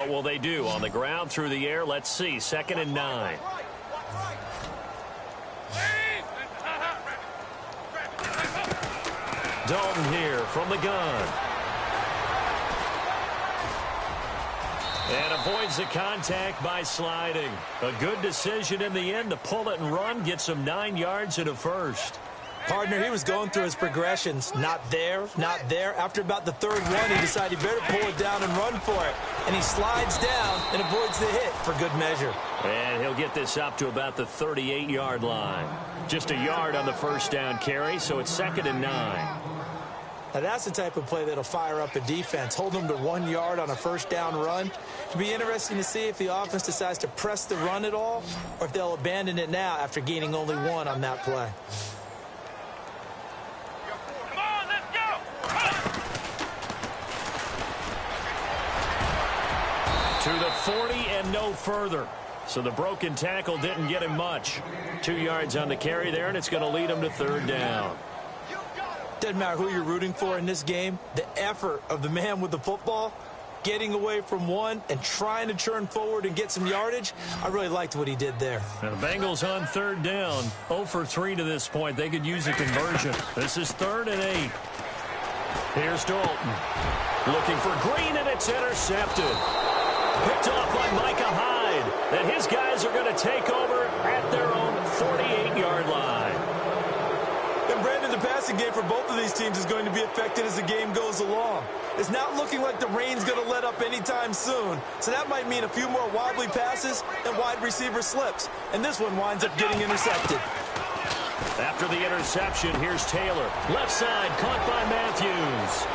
What will they do? On the ground, through the air? Let's see. 2nd and 9. Dalton here from the gun. And avoids the contact by sliding. A good decision in the end to pull it and run. Gets him 9 yards and a first. Partner, he was going through his progressions. Not there, not there. After about the 3rd one, he decided he better pull it down and run for it. And he slides down and avoids the hit for good measure. And he'll get this up to about the 38-yard line. Just a yard on the first down carry, so it's 2nd and 9. Now that's the type of play that'll fire up a defense. Hold them to 1 yard on a first down run. It'll be interesting to see if the offense decides to press the run at all or if they'll abandon it now after gaining only 1 on that play. Come on, let's go! To the 40 and no further. So the broken tackle didn't get him much. 2 yards on the carry there, and it's going to lead him to 3rd down. Doesn't matter who you're rooting for in this game. The effort of the man with the football, getting away from one and trying to churn forward and get some yardage, I really liked what he did there. And the Bengals on 3rd down, 0 for 3 to this point. They could use a conversion. This is 3rd and 8. Here's Dalton. Looking for Green, and it's intercepted. Picked off by Micah Hyde. And his guys are going to take over at their own 48-yard line. And Brandon, the passing game for both of these teams is going to be affected as the game goes along. It's not looking like the rain's going to let up anytime soon, so that might mean a few more wobbly passes and wide receiver slips. And this one winds up getting intercepted. After the interception, here's Taylor. Left side, caught by Matthews.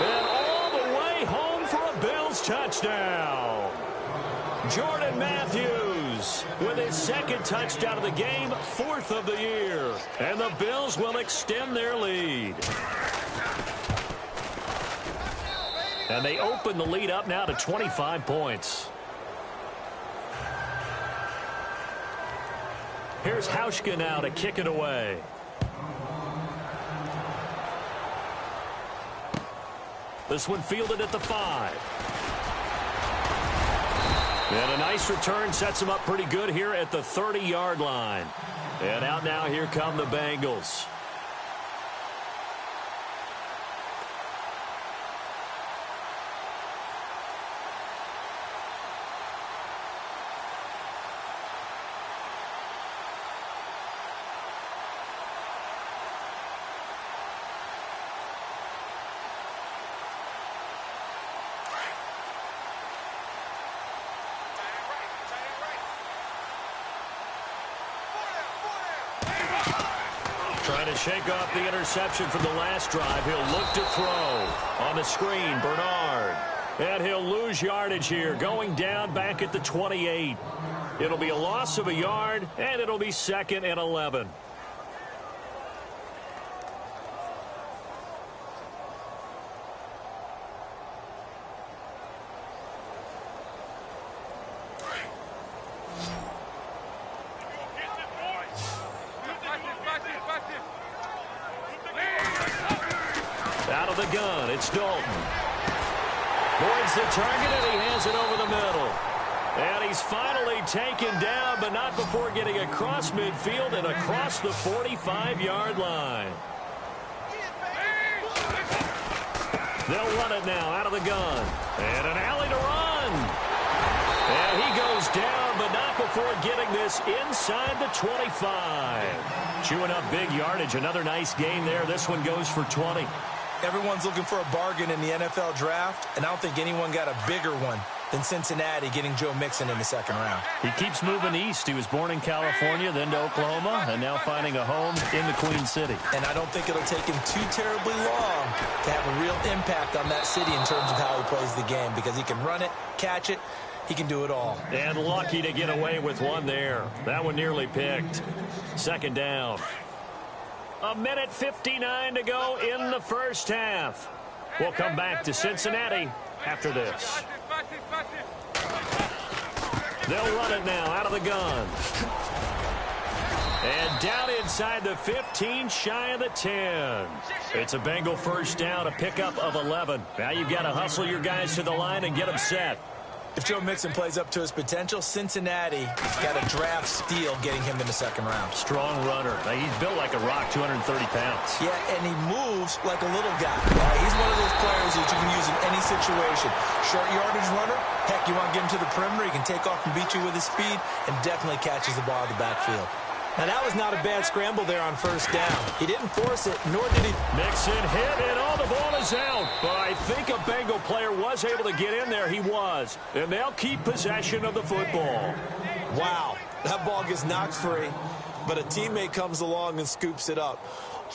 And all the way home for a Bills touchdown. Jordan Matthews with his 2nd touchdown of the game, 4th of the year. And the Bills will extend their lead. And they open the lead up now to 25 points. Here's Hauschka now to kick it away. This one fielded at the 5. And a nice return sets him up pretty good here at the 30-yard line. And out now, here come the Bengals. Trying to shake off the interception from the last drive. He'll look to throw. On the screen, Bernard. And he'll lose yardage here, going down back at the 28. It'll be a loss of a yard, and it'll be 2nd and 11. Out of the gun, it's Dalton. Boyd's the target, and he has it over the middle. And he's finally taken down, but not before getting across midfield and across the 45-yard line. They'll run it now out of the gun. And an alley to run. And he goes down, but not before getting this inside the 25. Chewing up big yardage. Another nice gain there. This one goes for 20. Everyone's looking for a bargain in the NFL draft, and I don't think anyone got a bigger one than Cincinnati getting Joe Mixon in the 2nd round. He keeps moving east. He was born in California, then to Oklahoma, and now finding a home in the Queen City. And I don't think it'll take him too terribly long to have a real impact on that city in terms of how he plays the game, because he can run it, catch it, he can do it all. And lucky to get away with one there. That one nearly picked. 2nd down. 1:59 to go in the first half. We'll come back to Cincinnati after this. They'll run it now out of the gun. And down inside the 15, shy of the 10. It's a Bengal first down, a pickup of 11. Now you've got to hustle your guys to the line and get them set. If Joe Mixon plays up to his potential, Cincinnati's got a draft steal getting him in the second round. Strong runner. He's built like a rock, 230 pounds. Yeah, and he moves like a little guy. He's one of those players that you can use in any situation. Short yardage runner, heck, you want to get him to the perimeter, he can take off and beat you with his speed, and definitely catches the ball in the backfield. Now, that was not a bad scramble there on first down. He didn't force it, nor did he. Mixon hit, and the ball is out. But I think a Bengal player was able to get in there. He was. And they'll keep possession of the football. Wow, that ball gets knocked free, but a teammate comes along and scoops it up. It's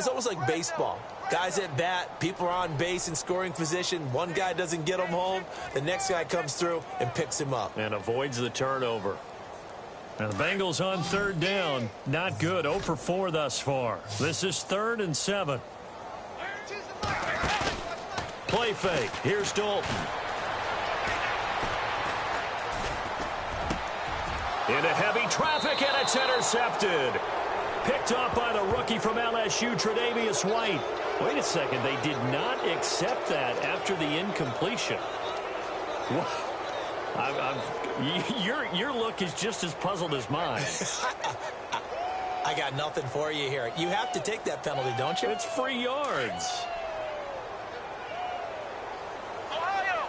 almost like baseball. Guys at bat, people are on base in scoring position. One guy doesn't get him home. The next guy comes through and picks him up. And avoids the turnover. Now the Bengals on third down. Not good. 0 for 4 thus far. This is 3rd and 7. Play fake. Here's Dalton. Into heavy traffic, and it's intercepted. Picked off by the rookie from LSU, Tre'Davious White. Wait a second. They did not accept that after the incompletion. Your look is just as puzzled as mine. I got nothing for you here. You have to take that penalty, don't you? It's free yards. Ohio!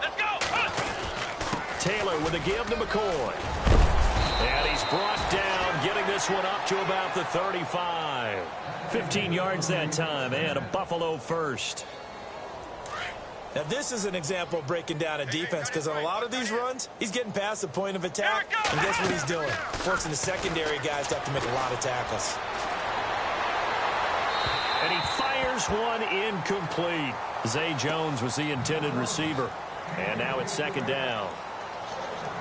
Let's go! Taylor with a give to McCoy. And he's brought down, getting this one up to about the 35. 15 yards that time, and a Buffalo first. Now, this is an example of breaking down a defense, because on a lot of these runs, he's getting past the point of attack, and guess what he's doing? Forcing the secondary guys to have to make a lot of tackles. And he fires one incomplete. Zay Jones was the intended receiver. And now it's second down.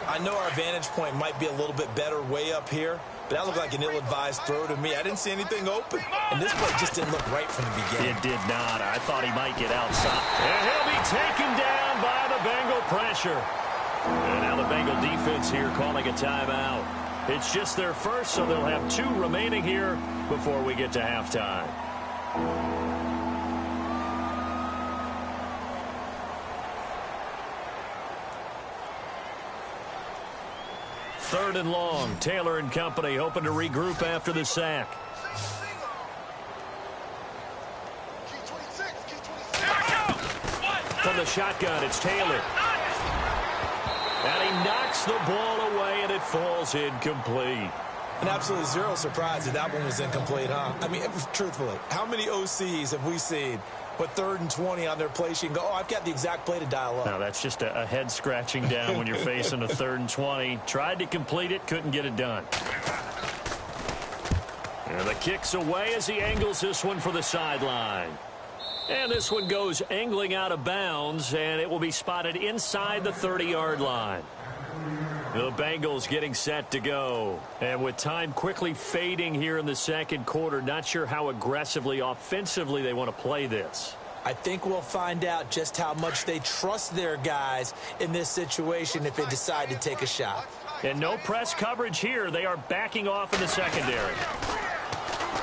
I know our vantage point might be a little bit better way up here, but that looked like an ill-advised throw to me. I didn't see anything open, and this play just didn't look right from the beginning. It did not. I thought he might get outside. And he'll be taken down by the Bengal pressure. And now the Bengal defense here calling a timeout. It's just their first, so they'll have 2 remaining here before we get to halftime. Third and long. Taylor and company hoping to regroup after the sack. From the shotgun, it's Taylor. And he knocks the ball away, and it falls incomplete. And absolutely zero surprise that one was incomplete, huh? I mean, truthfully, how many OCs have we seen with 3rd and 20 on their play sheet and go, oh, I've got the exact play to dial up? Now, that's just a head scratching down when you're facing a 3rd and 20. Tried to complete it, couldn't get it done. And the kick's away as he angles this one for the sideline. And this one goes angling out of bounds, and it will be spotted inside the 30-yard line. The Bengals getting set to go. And with time quickly fading here in the second quarter, not sure how aggressively, offensively they want to play this. I think we'll find out just how much they trust their guys in this situation if they decide to take a shot. And no press coverage here. They are backing off in the secondary.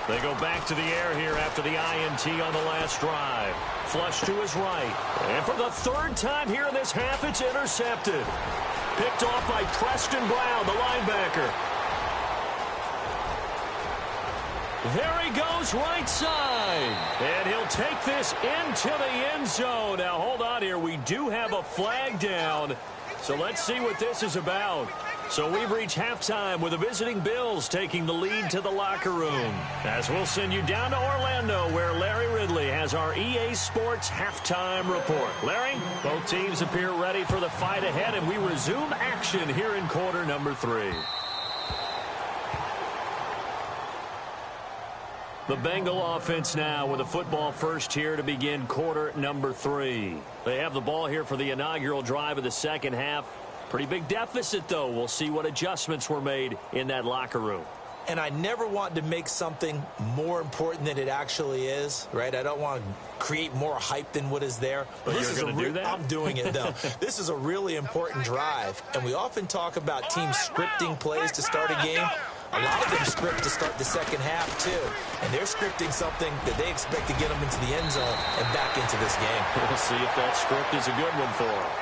They go back to the air here after the INT on the last drive. Flush to his right. And for the 3rd time here in this half, it's intercepted. Picked off by Preston Brown, the linebacker. There he goes, right side. And he'll take this into the end zone. Now, hold on here. We do have a flag down. So let's see what this is about. So we've reached halftime with the visiting Bills taking the lead to the locker room. As we'll send you down to Orlando, where Larry Ridley has our EA Sports halftime report. Larry, both teams appear ready for the fight ahead, and we resume action here in quarter number 3. The Bengal offense now with a football first here to begin quarter number 3. They have the ball here for the inaugural drive of the second half. Pretty big deficit, though. We'll see what adjustments were made in that locker room. And I never want to make something more important than it actually is, right? I don't want to create more hype than what is there. But you're going to do that? I'm doing it, though. This is a really important drive, and we often talk about teams scripting plays to start a game. A lot of them script to start the second half, too. And they're scripting something that they expect to get them into the end zone and back into this game. We'll see if that script is a good one for them.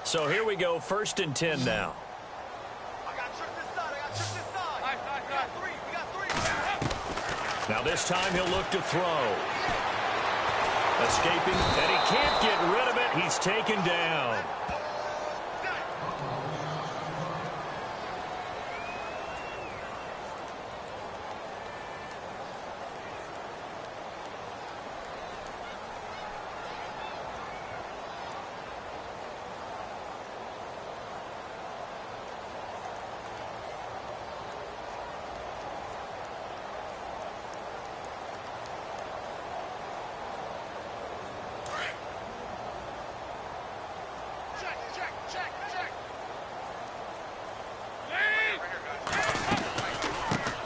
So here we go, 1st and 10 now. I got trick this side. I got trick this side. Nice. We got three. Now this time he'll look to throw. Escaping, and he can't get rid of it. He's taken down.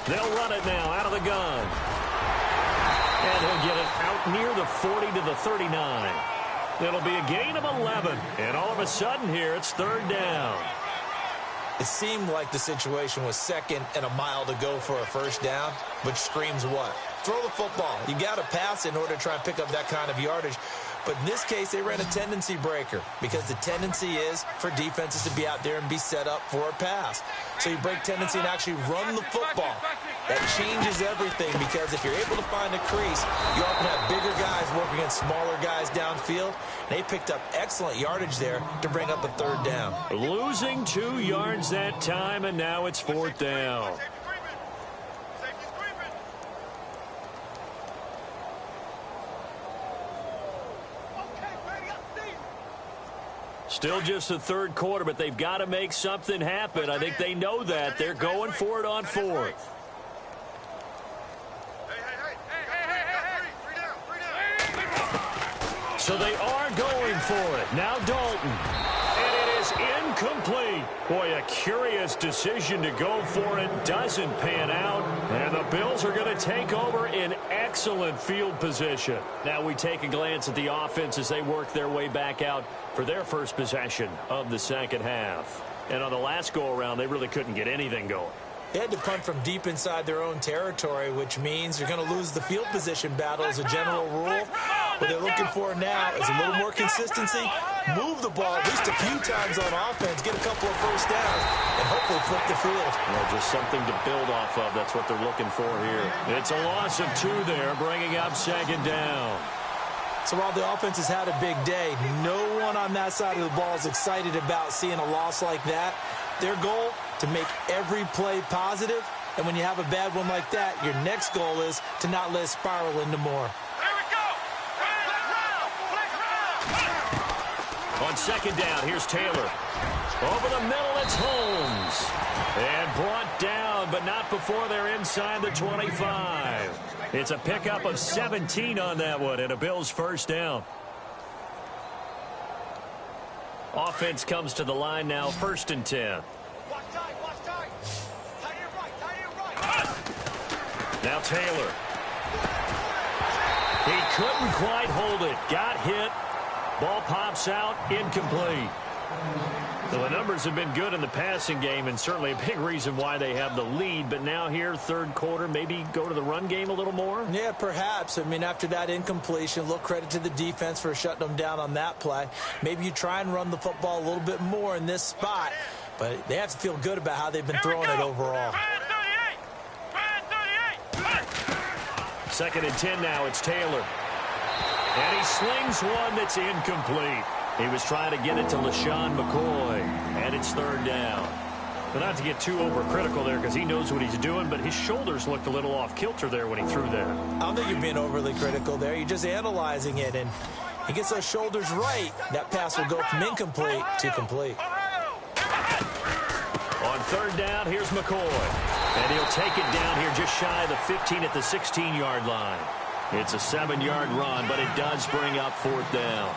They'll run it now out of the gun. And he'll get it out near the 40 to the 39. It'll be a gain of 11. And all of a sudden here, it's 3rd down. It seemed like the situation was 2nd and a mile to go for a 1st down, which screams what? Throw the football. You got to pass in order to try and pick up that kind of yardage. But in this case, they ran a tendency breaker because the tendency is for defenses to be out there and be set up for a pass. So you break tendency and actually run the football. That changes everything because if you're able to find a crease, you often have bigger guys working against smaller guys downfield. They picked up excellent yardage there to bring up a 3rd down. Losing 2 yards that time, and now it's 4th down. Still just the 3rd quarter, but they've got to make something happen. I think they know that. They're going for it on 4th. So they are going for it. Now Dalton. And it is incomplete. Boy, a curious decision to go for it. Doesn't pan out. And the Bills are going to take over in excellent field position. Now we take a glance at the offense as they work their way back out for their first possession of the second half. And on the last go-around, they really couldn't get anything going. They had to punt from deep inside their own territory, which means you're going to lose the field position battle as a general rule. What they're looking for now is a little more consistency, move the ball at least a few times on offense, get a couple of 1st downs, and hopefully flip the field. Well, just something to build off of. That's what they're looking for here. It's a loss of 2 there, bringing up 2nd down. So while the offense has had a big day, no one on that side of the ball is excited about seeing a loss like that. Their goal, to make every play positive, and when you have a bad one like that, your next goal is to not let it spiral into more. On 2nd down, here's Taylor. Over the middle, it's Holmes. And brought down, but not before they're inside the 25. It's a pickup of 17 on that one, and a Bills 1st down. Offense comes to the line now, 1st and 10. Now Taylor. He couldn't quite hold it. Got hit. Ball pops out, incomplete. So the numbers have been good in the passing game, and certainly a big reason why they have the lead. But now here, 3rd quarter, maybe go to the run game a little more? Yeah, perhaps. I mean, after that incompletion, a little credit to the defense for shutting them down on that play. Maybe you try and run the football a little bit more in this spot. But they have to feel good about how they've been throwing it overall. 2nd and 10 now, it's Taylor. And he slings one that's incomplete. He was trying to get it to LaShawn McCoy, and it's 3rd down. But not to get too overcritical there because he knows what he's doing, but his shoulders looked a little off kilter there when he threw that. I don't think you're being overly critical there. You're just analyzing it, and He gets those shoulders right. That pass will go from incomplete to complete. On third down, here's McCoy. And he'll take it down here just shy of the 15 at the 16-yard line. It's a 7-yard run, but it does bring up fourth down.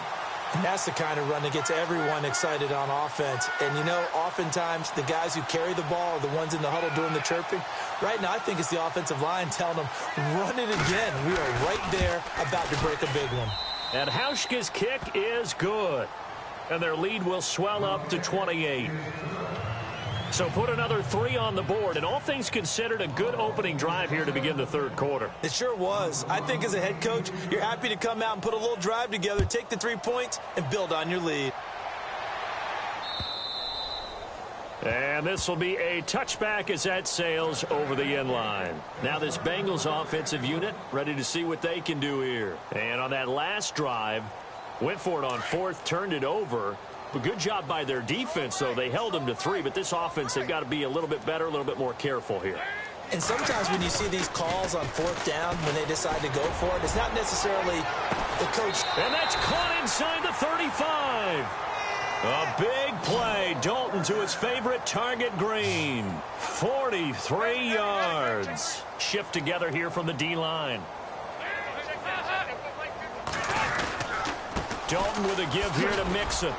And that's the kind of run that gets everyone excited on offense. And, you know, oftentimes the guys who carry the ball are the ones in the huddle doing the chirping. Right now, I think it's the offensive line telling them, run it again. We are right there about to break a big one. And Hauschka's kick is good. And their lead will swell up to 28. So put another 3 on the board, and all things considered, a good opening drive here to begin the third quarter. It sure was. I think as a head coach, you're happy to come out and put a little drive together, take the 3 points, and build on your lead. And this will be a touchback as that sails over the end line. Now this Bengals offensive unit ready to see what they can do here. And on that last drive, went for it on fourth, turned it over. But good job by their defense, though. They held them to 3, but this offense, they've got to be a little bit better, a little bit more careful here. And sometimes when you see these calls on fourth down, when they decide to go for it, it's not necessarily the coach. And that's caught inside the 35. A big play. Dalton to his favorite target, Green. 43 yards. Shift together here from the D-line. Dalton with a give here to Mixon.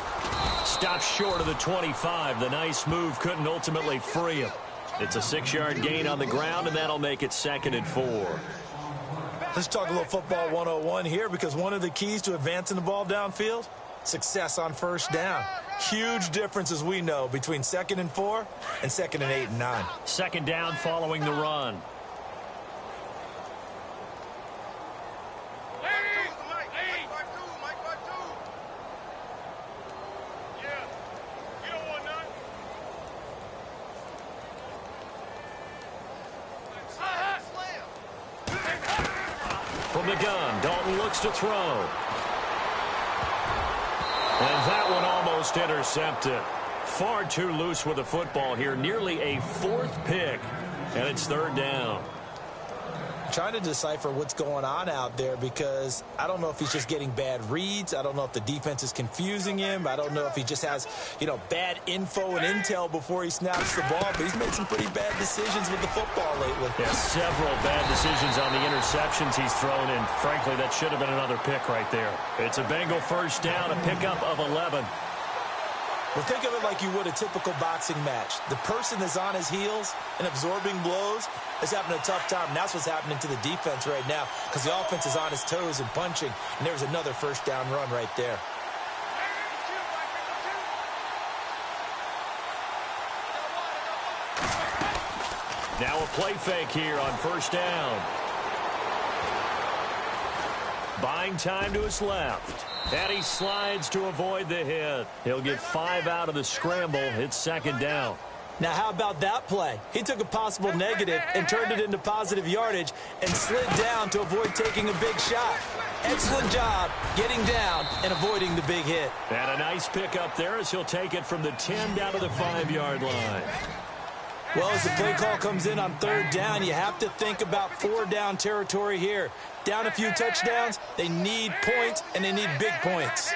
Stops short of the 25. The nice move couldn't ultimately free him. It's a 6-yard gain on the ground, and that'll make it 2nd and 4. Let's talk a little football 101 here, because one of the keys to advancing the ball downfield, success on first down. Huge difference, as we know, between 2nd and 4 and 2nd and 8 and 9. 2nd down following the run. From the gun, Dalton looks to throw. And that one almost intercepted. Far too loose with the football here. Nearly a 4th pick. And it's 3rd down. Trying to decipher what's going on out there, because I don't know if he's just getting bad reads. I don't know if the defense is confusing him. I don't know if he just has, bad info and intel before he snaps the ball. But he's made some pretty bad decisions with the football lately. Yeah, several bad decisions on the interceptions he's thrown in. Frankly, that should have been another pick right there. It's a Bengal first down, a pickup of 11. Well, think of it like you would a typical boxing match. The person that's on his heels and absorbing blows is having a tough time. And that's what's happening to the defense right now, because the offense is on his toes and punching. And there's another first down run right there. Now a play fake here on first down. Buying time to his left. And he slides to avoid the hit. He'll get 5 out of the scramble. It's 2nd down. Now, how about that play? He took a possible negative and turned it into positive yardage and slid down to avoid taking a big shot. Excellent job getting down and avoiding the big hit. And a nice pick up there as he'll take it from the 10 down to the 5-yard line. Well, as the play call comes in on 3rd down, you have to think about 4-down territory here. Down a few touchdowns, they need points, and they need big points.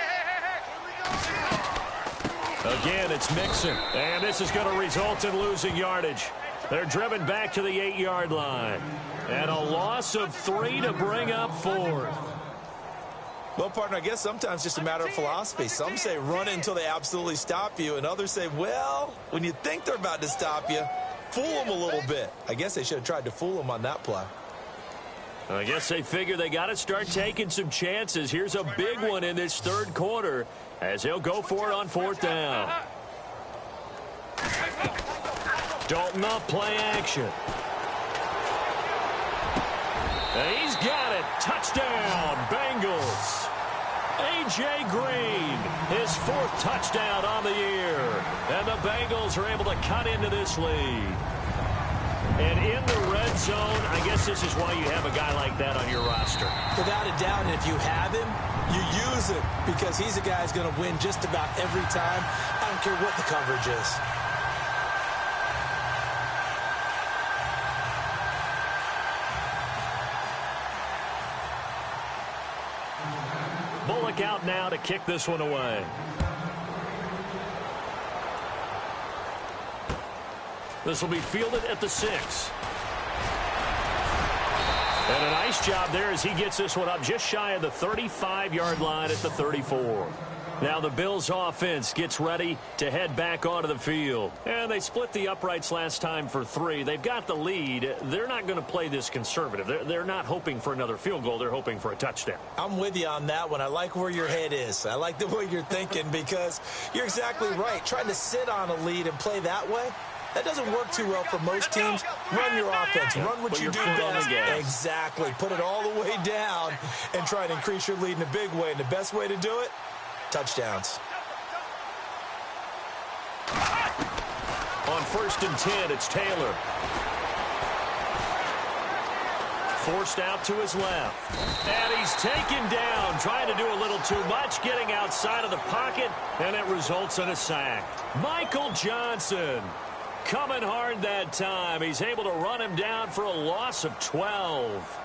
Again, it's Mixon, and this is going to result in losing yardage. They're driven back to the 8-yard line. And a loss of 3 to bring up 4th. Well, partner, I guess sometimes it's just a matter of philosophy. Some say run it until they absolutely stop you, and others say, well, when you think they're about to stop you, fool them a little bit. I guess they should have tried to fool them on that play. I guess they figure they got to start taking some chances. Here's a big one in this 3rd quarter as he'll go for it on 4th down. Dalton off play action. And he's got it. Touchdown, Bengals. A.J. Green, his 4th touchdown on the year. And the Bengals are able to cut into this lead. And in the red zone, I guess this is why you have a guy like that on your roster. Without a doubt, and if you have him, you use him, because he's a guy who's going to win just about every time. I don't care what the coverage is. Bullock out now to kick this one away. This will be fielded at the 6. And a nice job there as he gets this one up just shy of the 35-yard line at the 34. Now the Bills offense gets ready to head back onto the field. And they split the uprights last time for 3. They've got the lead. They're not going to play this conservative. They're not hoping for another field goal. They're hoping for a touchdown. I'm with you on that one. I like where your head is. I like the way you're thinking because you're exactly right. Trying to sit on a lead and play that way, that doesn't work too well for most teams. Run your offense. Run what you do best. Exactly. Put it all the way down and try to increase your lead in a big way. And the best way to do it, touchdowns. On 1st and 10, it's Taylor. Forced out to his left. And he's taken down, trying to do a little too much, getting outside of the pocket, and it results in a sack. Michael Johnson coming hard that time. He's able to run him down for a loss of 12.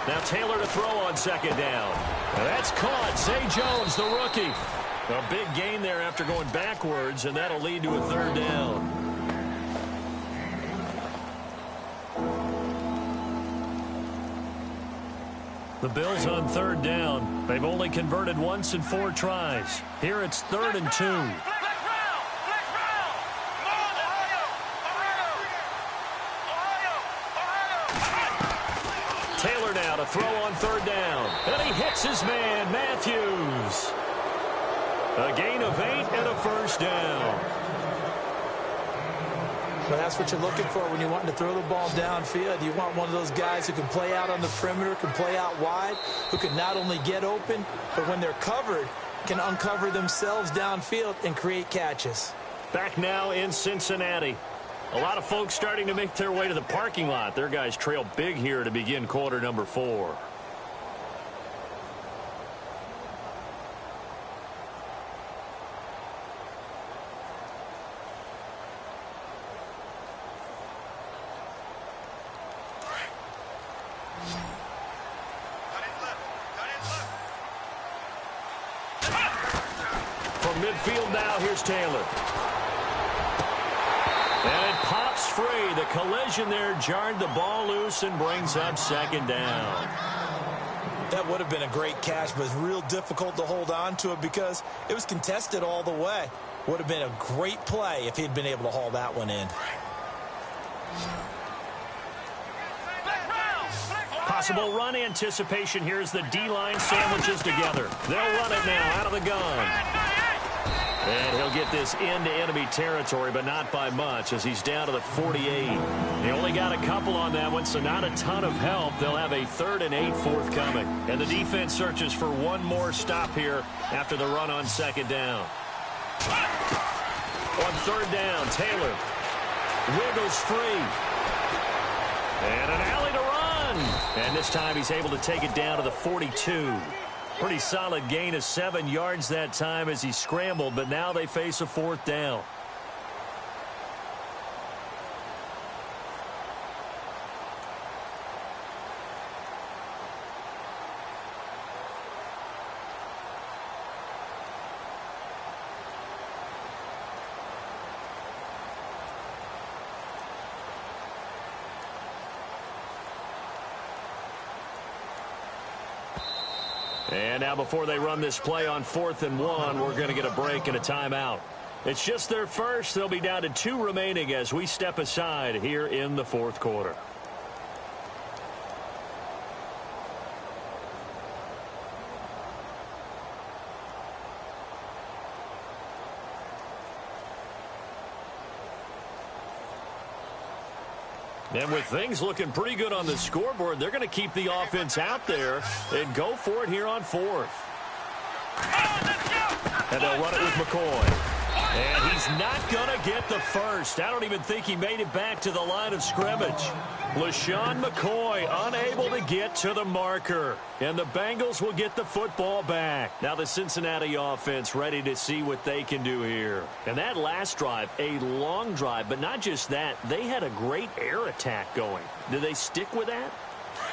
Now Taylor to throw on 2nd down. And that's caught. Zay Jones, the rookie. A big gain there after going backwards, and that'll lead to a 3rd down. The Bills on 3rd down. They've only converted once in 4 tries. Here it's 3rd and 2. Taylor now to throw on 3rd down. And he hits his man, Matthews. A gain of 8 and a 1st down. Well, that's what you're looking for when you're wanting to throw the ball downfield. You want one of those guys who can play out on the perimeter, can play out wide, who can not only get open, but when they're covered, can uncover themselves downfield and create catches. Back now in Cincinnati. A lot of folks starting to make their way to the parking lot. Their guys trail big here to begin quarter number 4. From midfield now, here's Taylor. And it pops free. The collision there jarred the ball loose and brings up 2nd down. That would have been a great catch, but it's real difficult to hold on to it because it was contested all the way. Would have been a great play if he'd been able to haul that one in. Possible run anticipation here as the D-line sandwiches together. They'll run it now out of the gun. And he'll get this into enemy territory, but not by much as he's down to the 48. They only got a couple on that one, so not a ton of help. They'll have a 3rd and 8 forthcoming. And the defense searches for one more stop here after the run on 2nd down. On 3rd down, Taylor wiggles free. And an alley to run. And this time he's able to take it down to the 42. Pretty solid gain of 7 yards that time as he scrambled, but now they face a 4th down. And now before they run this play on 4th and 1, we're going to get a break and a timeout. It's just their first. They'll be down to 2 remaining as we step aside here in the 4th quarter. And with things looking pretty good on the scoreboard, they're going to keep the offense out there and go for it here on 4th. And they'll run it with McCoy. And he's not going to get the first. I don't even think he made it back to the line of scrimmage. LaShawn McCoy unable to get to the marker. And the Bengals will get the football back. Now the Cincinnati offense ready to see what they can do here. And that last drive, a long drive, but not just that. They had a great air attack going. Do they stick with that?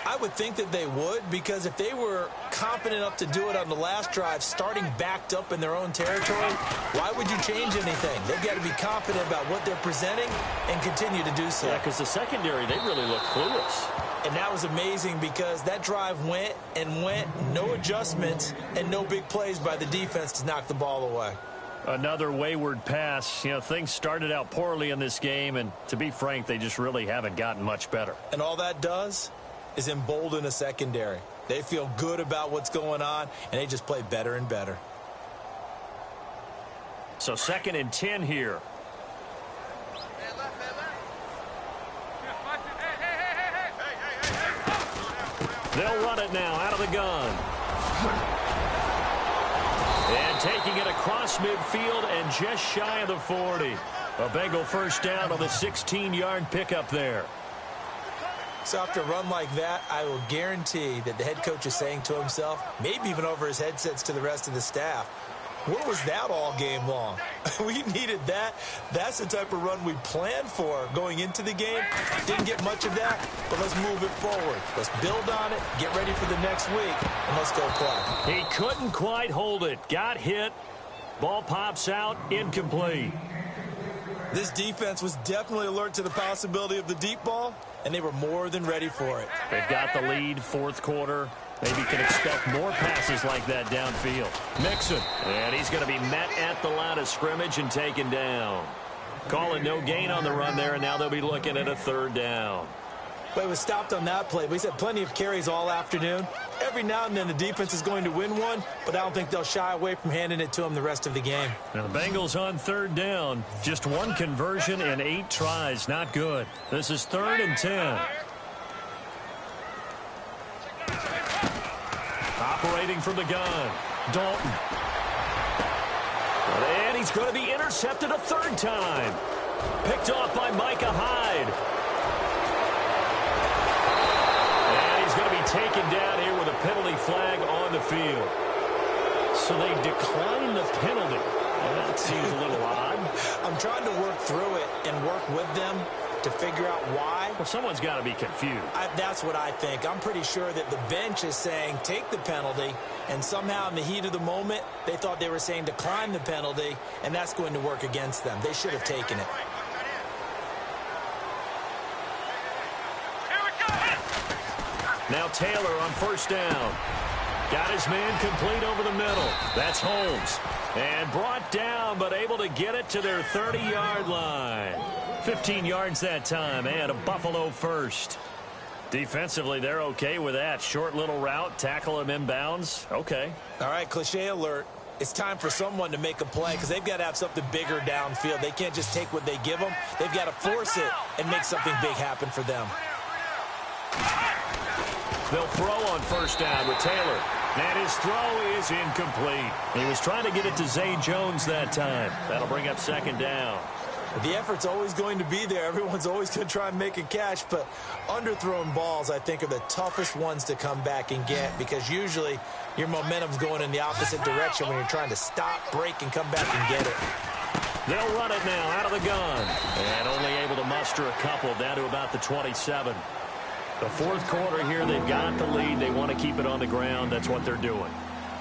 I would think that they would, because if they were confident enough to do it on the last drive, starting backed up in their own territory, why would you change anything? They've got to be confident about what they're presenting and continue to do so. Yeah, because the secondary, they really look clueless. And that was amazing because that drive went and went, no adjustments, and no big plays by the defense to knock the ball away. Another wayward pass. You know, things started out poorly in this game, and to be frank, they just really haven't gotten much better. And all that does is embolden a secondary. They feel good about what's going on, and they just play better and better. So 2nd and 10 here. They'll run it now out of the gun. And taking it across midfield and just shy of the 40. A Bengal first down on the 16-yard pickup there. So after a run like that, I will guarantee that the head coach is saying to himself, maybe even over his headsets to the rest of the staff, where was that all game long? We needed that. That's the type of run we planned for going into the game. Didn't get much of that, but let's move it forward. Let's build on it, get ready for the next week, and let's go play. He couldn't quite hold it. Got hit. Ball pops out, incomplete. This defense was definitely alert to the possibility of the deep ball, and they were more than ready for it. They've got the lead, 4th quarter. Maybe can expect more passes like that downfield. Mixon, and he's going to be met at the line of scrimmage and taken down. Calling no gain on the run there, and now they'll be looking at a 3rd down. But it was stopped on that play. He's had plenty of carries all afternoon. Every now and then the defense is going to win one, but I don't think they'll shy away from handing it to him the rest of the game. Now the Bengals on 3rd down. Just 1 conversion and 8 tries. Not good. This is 3rd and 10. Operating from the gun. Dalton. And he's going to be intercepted a 3rd time. Picked off by Micah Hyde. Going to be taken down here with a penalty flag on the field. So they decline the penalty. That seems a little odd. I'm trying to work through it and work with them to figure out why. Well, someone's got to be confused. That's what I think. I'm pretty sure that the bench is saying take the penalty, and somehow in the heat of the moment, they thought they were saying decline the penalty, and that's going to work against them. They should have taken it. Now Taylor on 1st down. Got his man complete over the middle. That's Holmes. And brought down, but able to get it to their 30-yard line. 15 yards that time, and a Buffalo first. Defensively, they're okay with that. Short little route, tackle him inbounds. Okay. All right, cliche alert. It's time for someone to make a play because they've got to have something bigger downfield. They can't just take what they give them. They've got to force it and make something big happen for them. They'll throw on 1st down with Taylor. And his throw is incomplete. He was trying to get it to Zay Jones that time. That'll bring up 2nd down. The effort's always going to be there. Everyone's always going to try and make a catch, but underthrown balls, I think, are the toughest ones to come back and get because usually your momentum's going in the opposite direction when you're trying to stop, break, and come back and get it. They'll run it now out of the gun. And only able to muster a couple down to about the 27. The 4th quarter here, they've got the lead. They want to keep it on the ground. That's what they're doing.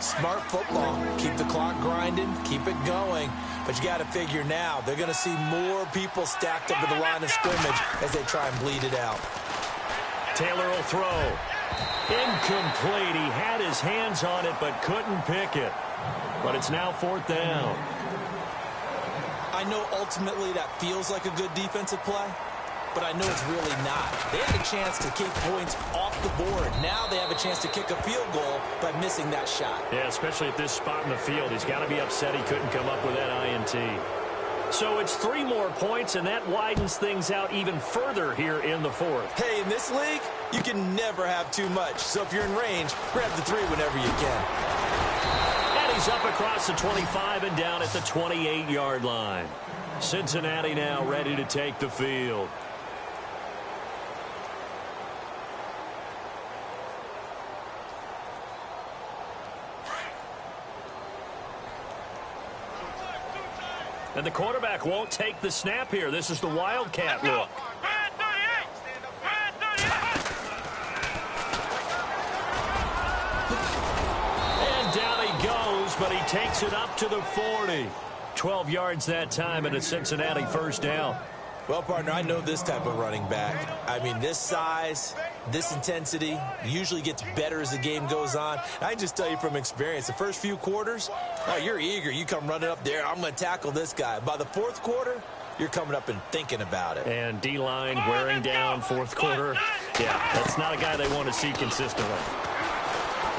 Smart football. Keep the clock grinding. Keep it going. But you got to figure now, they're going to see more people stacked up at the line of scrimmage as they try and bleed it out. Taylor will throw. Incomplete. He had his hands on it but couldn't pick it. But it's now 4th down. I know ultimately that feels like a good defensive play, but I know it's really not. They had a chance to kick points off the board. Now they have a chance to kick a field goal by missing that shot. Yeah, especially at this spot in the field. He's got to be upset he couldn't come up with that INT. So it's 3 more points, and that widens things out even further here in the 4th. Hey, in this league, you can never have too much. So if you're in range, grab the 3 whenever you can. And he He's up across the 25 and down at the 28-yard line. Cincinnati now ready to take the field. And the quarterback won't take the snap here. This is the Wildcat look. And down he goes, but he takes it up to the 40. 12 yards that time and a Cincinnati first down. Well, partner, I know this type of running back. I mean, this size, this intensity usually gets better as the game goes on. I can just tell you from experience, the first few quarters, oh, you're eager. You come running up there, I'm going to tackle this guy. By the fourth quarter, you're coming up and thinking about it. And D-line wearing down fourth quarter. Yeah, that's not a guy they want to see consistently.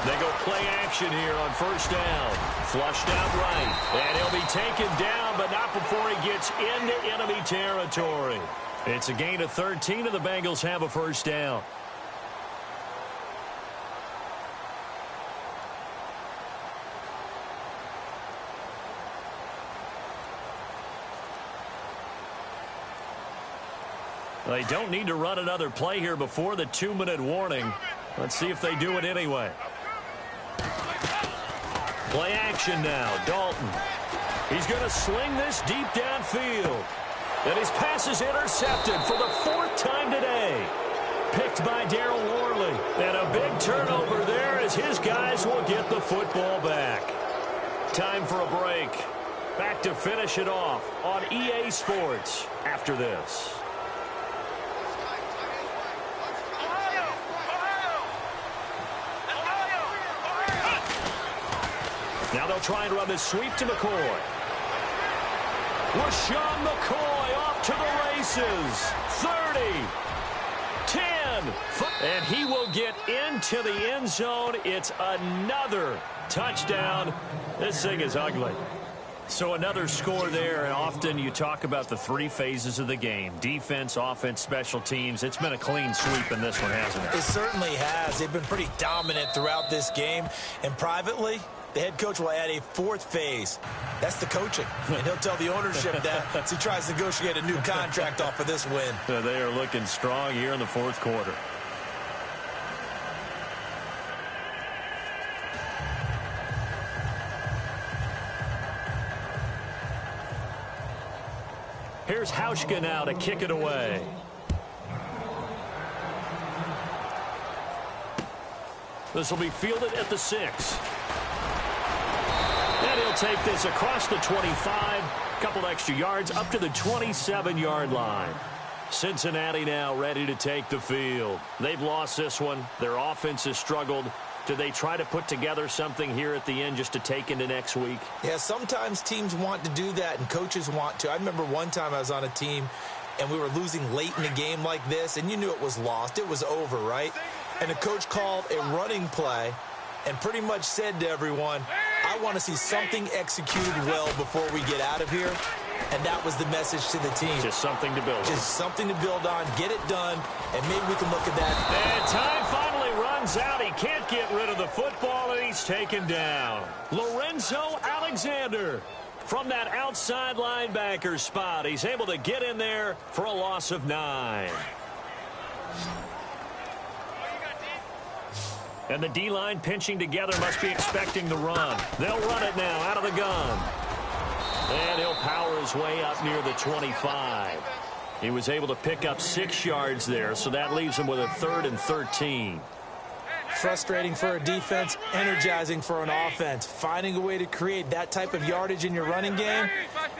They go play action here on first down. Flushed out right. And he'll be taken down, but not before he gets into enemy territory. It's a gain of 13, and the Bengals have a first down. They don't need to run another play here before the 2-minute warning. Let's see if they do it anyway. Play action now. Dalton. He's going to sling this deep downfield. And his pass is intercepted for the 4th time today. Picked by Darryl Worley. And a big turnover there as his guys will get the football back. Time for a break. Back to finish it off on EA Sports after this. Now they'll try and run this sweep to McCoy. Rashawn McCoy off to the races. 30, 10, and he will get into the end zone. It's another touchdown. This thing is ugly. So another score there, and often you talk about the 3 phases of the game. Defense, offense, special teams. It's been a clean sweep in this one, hasn't it? It certainly has. They've been pretty dominant throughout this game. And privately, the head coach will add a 4th phase. That's the coaching. And he'll tell the ownership that as he tries to negotiate a new contract off of this win. So they are looking strong here in the 4th quarter. Here's Hauschka now to kick it away. This will be fielded at the 6. And he'll take this across the 25. Couple extra yards up to the 27-yard line. Cincinnati now ready to take the field. They've lost this one. Their offense has struggled. Do they try to put together something here at the end just to take into next week? Yeah, sometimes teams want to do that and coaches want to. I remember one time I was on a team and we were losing late in a game like this, and you knew it was lost. It was over, right? And the coach called a running play and pretty much said to everyone, I want to see something executed well before we get out of here. And that was the message to the team. Just something to build on. Just something to build on, get it done, and maybe we can look at that. And time finally runs out. He can't get rid of the football, and he's taken down. Lorenzo Alexander from that outside linebacker spot. He's able to get in there for a loss of 9. And the D-line pinching together must be expecting the run. They'll run it now out of the gun. And he'll power his way up near the 25. He was able to pick up 6 yards there, so that leaves him with a 3rd and 13. Frustrating for a defense, energizing for an offense. Finding a way to create that type of yardage in your running game,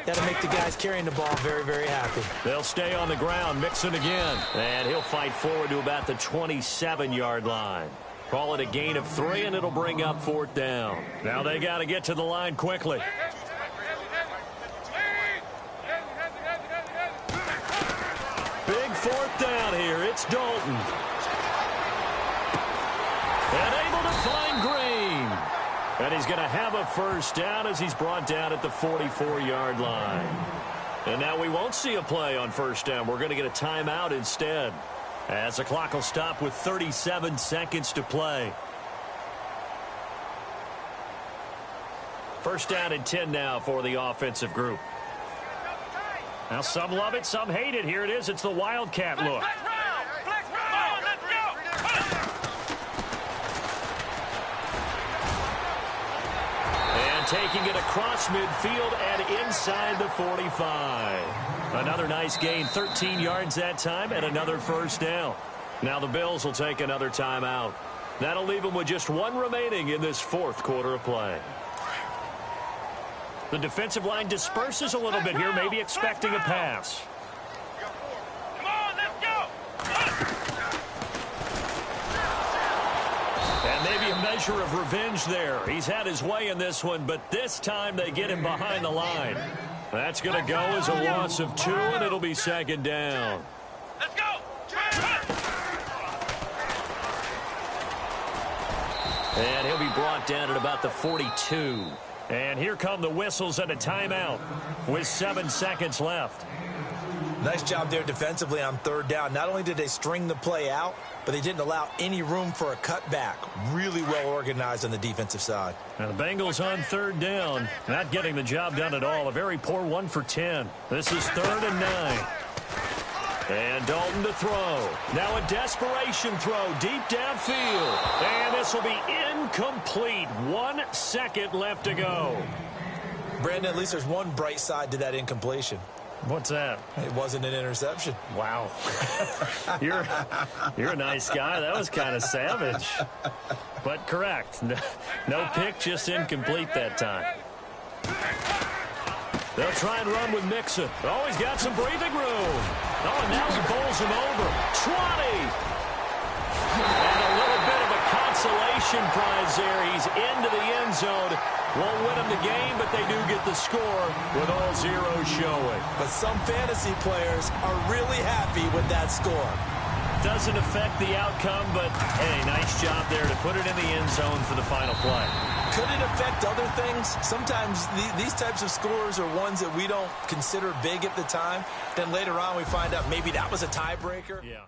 that'll make the guys carrying the ball very, very happy. They'll stay on the ground, Mixon again. And he'll fight forward to about the 27-yard line. Call it a gain of 3, and it'll bring up 4th down. Now they got to get to the line quickly. Big 4th down here. It's Dalton. And able to find Green. And he's going to have a first down as he's brought down at the 44-yard line. And now we won't see a play on first down. We're going to get a timeout instead, as the clock will stop with 37 seconds to play. First down and 10 now for the offensive group. Now some love it, some hate it. Here it is. It's the Wildcat look. And taking it across midfield and inside the 45. Another nice gain, 13 yards that time, and another first down. Now the Bills will take another timeout. That'll leave them with just one remaining in this fourth quarter of play. The defensive line disperses a little bit here, maybe expecting a pass. Come on, let's go. And maybe a measure of revenge there. He's had his way in this one, but this time they get him behind the line. That's going to go as a loss of 2, and it'll be second down. Let's go. And he'll be brought down at about the 42. And here come the whistles and a timeout with 7 seconds left. Nice job there defensively on third down. Not only did they string the play out, but they didn't allow any room for a cutback. Really well organized on the defensive side. Now the Bengals on third down, not getting the job done at all. A very poor 1 for 10. This is 3rd and 9. And Dalton to throw. Now a desperation throw deep downfield. And this will be incomplete. 1 second left to go. Brandon, at least there's one bright side to that incompletion. What's that? It wasn't an interception. Wow. You're a nice guy. That was kind of savage. But correct. No pick, just incomplete that time. They'll try and run with Mixon. Oh, he's got some breathing room. Oh, and now he bowls him over. 20. And a little bit of a consolation prize there. He's into the end zone. Won't win them the game, but they do get the score with all zeros showing. But some fantasy players are really happy with that score. Doesn't affect the outcome, but, hey, nice job there to put it in the end zone for the final play. Could it affect other things? Sometimes these types of scores are ones that we don't consider big at the time. Then later on we find out maybe that was a tiebreaker. Yeah.